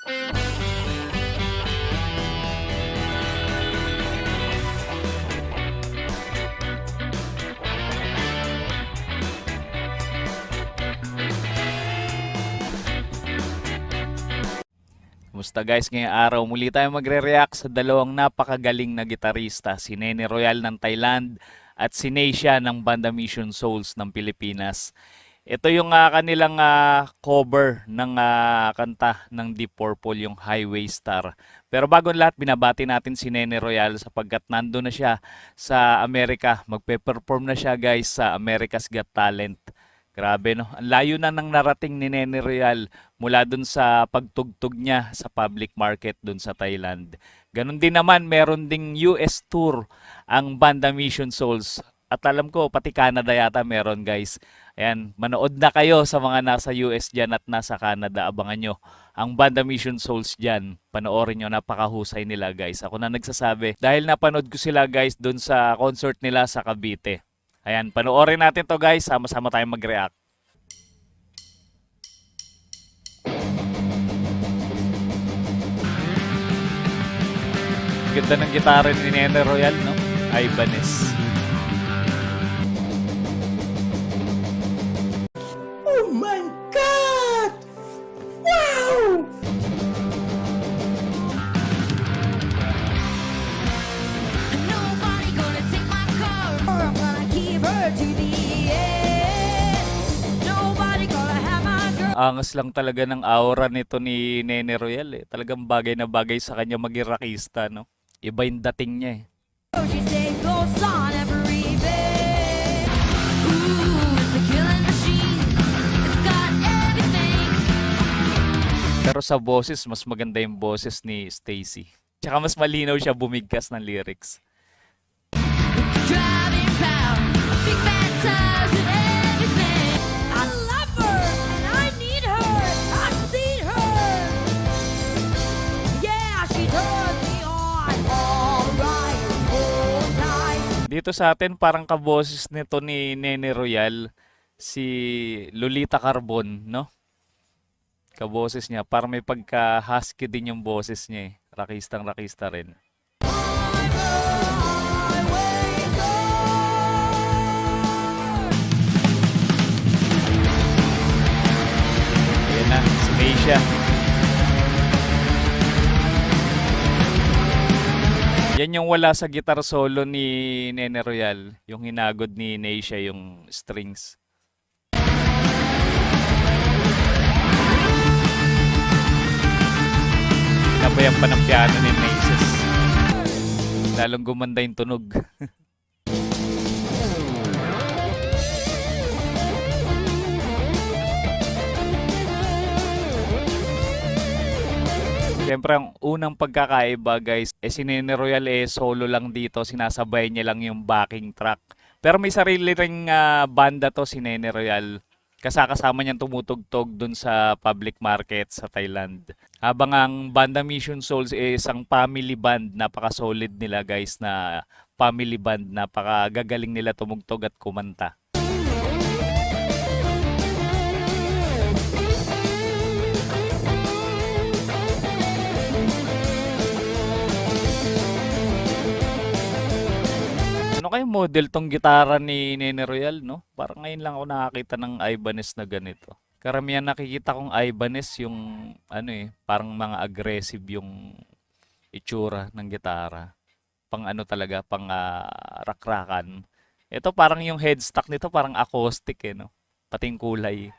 Kumusta guys? Ngayong araw muli tayo magre-react sa dalawang napakagaling na gitarista, si Nene Royal ng Thailand at si Neisha ng banda Mission Souls ng Pilipinas. Ito yung kanilang cover ng kanta ng Deep Purple, yung Highway Star. Pero bago ang lahat, binabati natin si Nene Royal sapagkat nando na siya sa Amerika. Magpe-perform na siya guys sa America's Got Talent. Grabe no, ang layo na ng narating ni Nene Royal mula dun sa pagtugtog niya sa public market dun sa Thailand. Ganon din naman, meron ding US tour ang banda Mission Souls. At alam ko, pati Canada yata meron guys. Ayan, manood na kayo sa mga nasa US dyan at nasa Canada. Abangan nyo ang banda Mission Souls dyan. Panoorin nyo, napakahusay nila guys. Ako na nagsasabi dahil napanood ko sila guys dun sa concert nila sa Cavite. Ayan, panoorin natin to guys. Sama-sama tayong mag-react. Ganda ng gitara ni Nene Royal, no? Ibanez. Oh my God! Wow! Nobody gonna take my car. I'm gonna keep her to the end. Nobody gonna have my girl. Angas lang talaga ng aura nito ni Nene Royal eh. Talagang bagay na bagay sa kanya maging rockista, no? Iba yung dating niya eh. She says goes on every day. Ooh, it's a killing machine. It's got everything. Pero sa boses, mas maganda yung boses ni Stacy. Tsaka mas malinaw siya bumigkas ng lyrics. Driving proud, big bad tires and everything. I love her and I need her. I need her. Yeah, she turns me on. All right, all night. Dito sa atin, parang kaboses nito ni Nene Royal, si Lolita Carbon, no? Kaboses niya. Parang may pagka-husky din yung boses niya eh. Rakistang-rakista rin. Ayan na, si Neisha. Yan yung wala sa guitar solo ni Nene Royal. Yung hinagod ni Neisha yung strings. Nabayan pa ng piano ni Naces. Lalong gumanda yung tunog. Siyempre, ang unang pagkakaiba guys, si Nene Royal solo lang dito, sinasabay niya lang yung backing track. Pero may sarili ring banda to si Nene Royal. Kasama niyang tumutugtog dun sa public market sa Thailand. Habang ang banda Mission Souls isang family band, napaka-solid nila guys na family band, napaka-gagaling nila tumugtog at kumanta. Ano kayong model tong gitara ni Nene Royal, no? Parang ngayon lang ako nakakita ng Ibanez na ganito. Karamihan nakikita kong Ibanez yung parang mga aggressive yung itsura ng gitara. Pang ano talaga, pang rakrakan. Ito parang yung headstock nito parang acoustic eh, no? Pati yung kulay.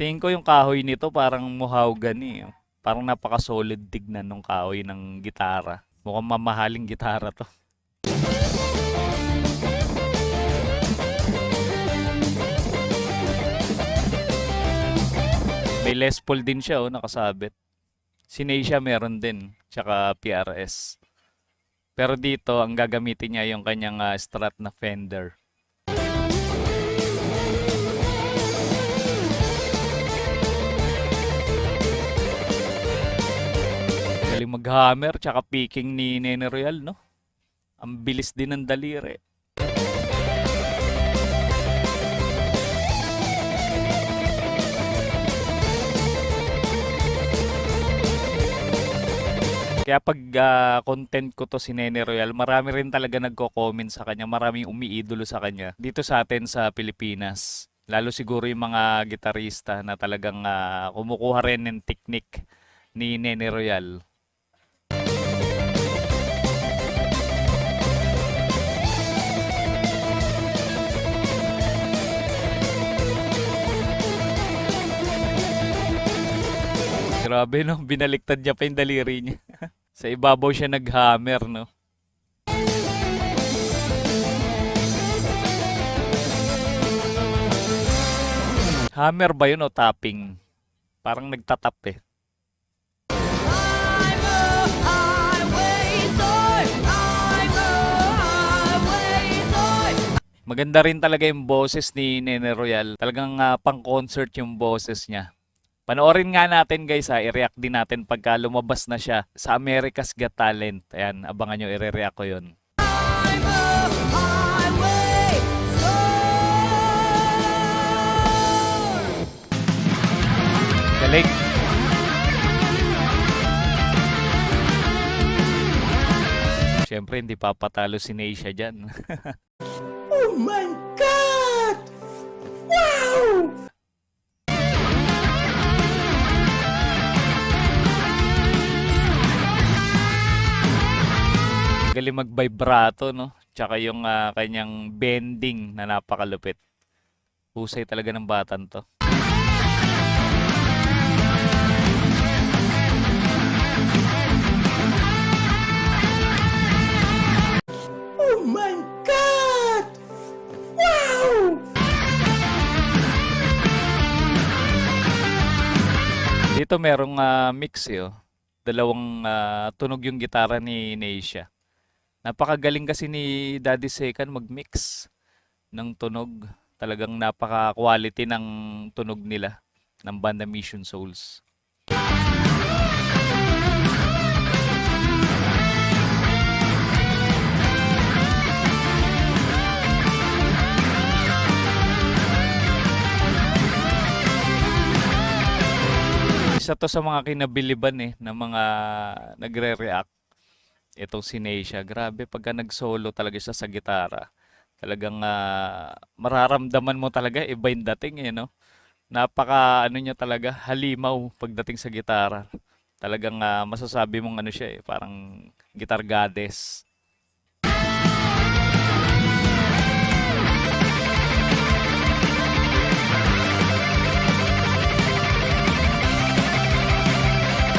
Tingin ko yung kahoy nito parang mahogany. Parang napaka-solid tignan ng kahoy ng gitara. Mukhang mamahaling gitara to. May Les Paul din siya, nakasabit. Si Neisha meron din, tsaka PRS. Pero dito, ang gagamitin niya yung kanyang Strat na Fender. Galing mag-hammer, tsaka picking ni Nene Royal, no? Ang bilis din ng daliri. Kaya pag content ko to si Nene Royal, marami rin talaga nagko-comment sa kanya, maraming umiidolo sa kanya dito sa atin sa Pilipinas. Lalo siguro yung mga gitarista na talagang kumukuha rin ng technique ni Nene Royal. Grabe no, binaliktad niya pa yung daliri niya. Sa ibabaw siya nag-hammer, no? Hammer ba yun o tapping? Parang nagtatap eh. I'm a highway boy. I'm a highway boy. Maganda rin talaga yung boses ni Nene Royal. Talagang pang-concert yung boses niya. Panoorin nga natin guys i-react din natin pagka lumabas na siya sa America's Got Talent. Ayan, abangan nyo, i-react ko yun. I'm a highway boy. Galing! Siyempre, hindi papatalo si Neisha dyan. Oh my God! Wow! Galing mag-vibrato, no? Tsaka yung kanyang bending na napakalupit. Husay talaga ng batan to. Oh my God! Wow! Dito merong mix eh, oh. Dalawang tunog yung gitara ni Neisha. Napakagaling kasi ni Daddy Second mag-mix ng tunog. Talagang napaka-quality ng tunog nila ng banda Mission Souls. Isa to sa mga kinabiliban eh ng mga nagre-react. Itong si Neisha, grabe pagka nag-solo talaga siya sa gitara. Talagang mararamdaman mo talaga iba yung dating eh, no? Napaka ano niya talaga, halimaw pagdating sa gitara. Talagang masasabi mong ano siya eh, parang guitar goddess.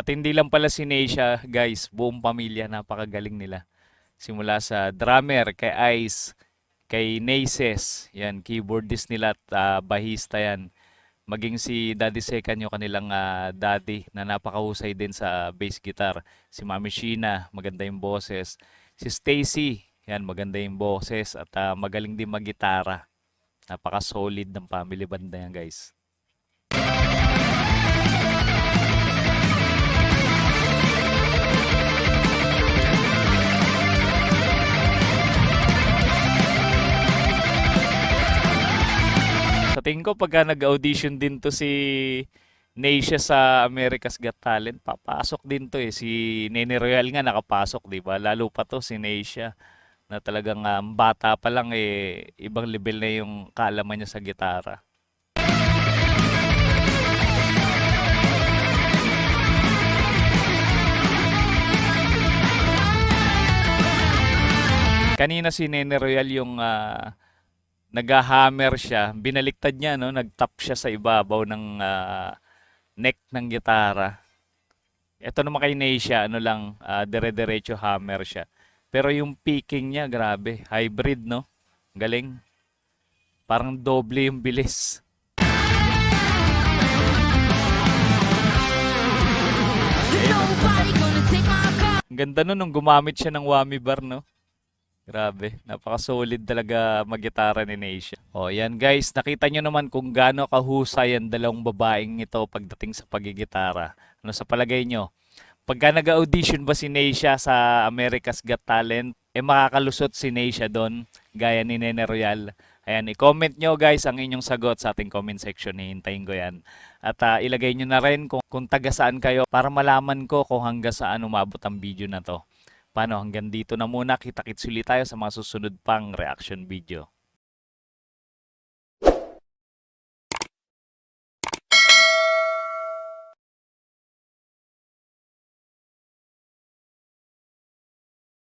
At hindi lang pala si Neisha, guys, buong pamilya, napakagaling nila. Simula sa drummer, kay Ice, kay Naces, yan, keyboardist nila at bahista yan. Maging si Daddy Second yung kanilang daddy na napakahusay din sa bass guitar. Si Mami Sheena, maganda yung boses. Si Stacy, yan, maganda yung boses at magaling din mag-gitara. Napaka-solid ng family band na yan, guys. Sa tingin ko pagka nag-audition din to si Neisha sa America's Got Talent, papasok din to eh. Si Nene Royal nga nakapasok, di ba? Lalo pa to si Neisha na talagang bata pa lang eh, ibang level na yung kaalaman niya sa gitara. Kanina si Nene Royal yung nag-hammer siya, binaliktad niya, no? Nag-tap siya sa ibabaw ng neck ng gitara. Ito naman kay Neisha, ano lang, dire-diretso hammer siya. Pero yung picking niya, grabe, hybrid, no? Galing. Parang doble yung bilis. Nobody gonna take my car. Ang ganda nun nung gumamit siya ng whammy bar, no? Grabe, napaka-solid talaga mag-gitara ni Neisha. O, yan guys, nakita nyo naman kung gaano kahusay ang dalawang babaeng ito pagdating sa pagigitara. Ano sa palagay nyo? Pagka nag-audition ba si Neisha sa America's Got Talent, makakalusot si Neisha doon, gaya ni Nene Royal. Ayan, i-comment nyo guys ang inyong sagot sa ating comment section. Hihintayin ko yan. At ilagay nyo na rin kung taga saan kayo para malaman ko kung hanggang saan umabot ang video na to. Paano, hanggang dito na muna. Kita-kits ulit tayo sa mga susunod pang reaction video.